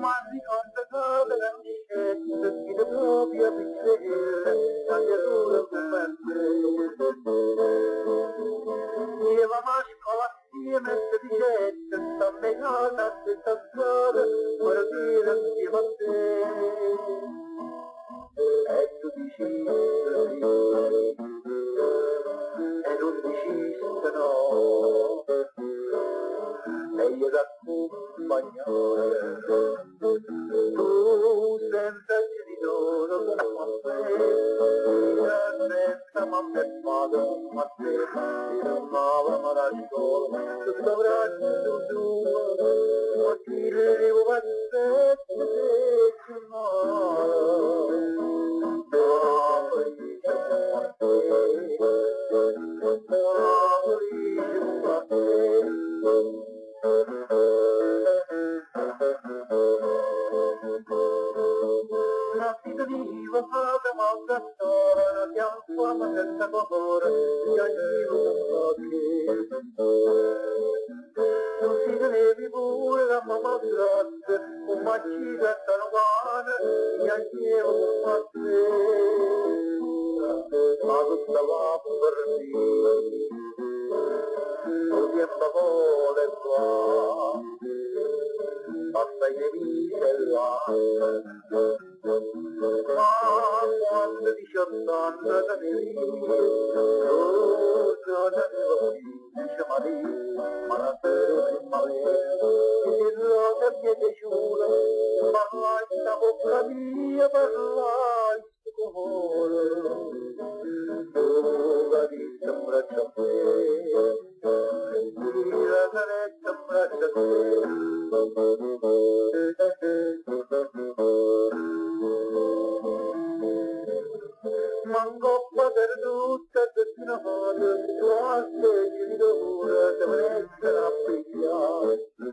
ma ricorda che la ricetta chi ti proprio a piacere cambia solo per te. Io va a scuola insieme a te dicette sta menata sta strada per dire insieme a te. E tu dici sì e non dici no e io d'accompagnare tu senza genitore come a me senza mamma e padre come a te non avevamo la scuola tutto braccio tu ma chi le devo passare la vita viva fate molta storia che ha forma senza colore che ognuno non si tenevi pure la mamma grazie un macchina tanovana che ognuno a te ma tutta va per dire il tempo vuole qua basta che dice là ma quando 18 anni da dice Maria ma la sera che rosa piaciuta parlai sta bocca mia parlai sto cuore tu la vita in braccio a te la carezza in braccio a te Mangoppa perduta destinata, classe genitore, deve essere appigliata.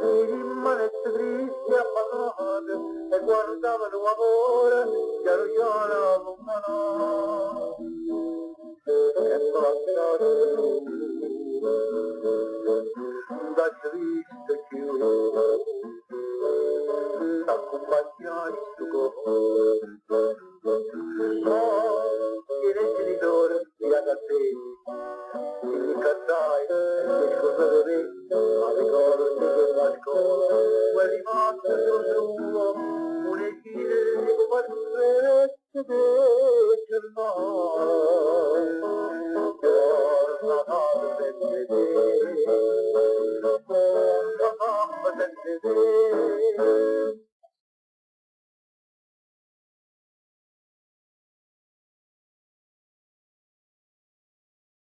I rimanette tristi appagate e guardavano amore, piano piano allontanare. E passate da triste chiusa, t'accompagnai sto cuore. Che il genitore ti ha da te, mi cantai, che cosa dovetti, ma ricordo della scuola, poi rimasto solo un'echine di pazzette del giornale. Giornata senza te, giornata senza te.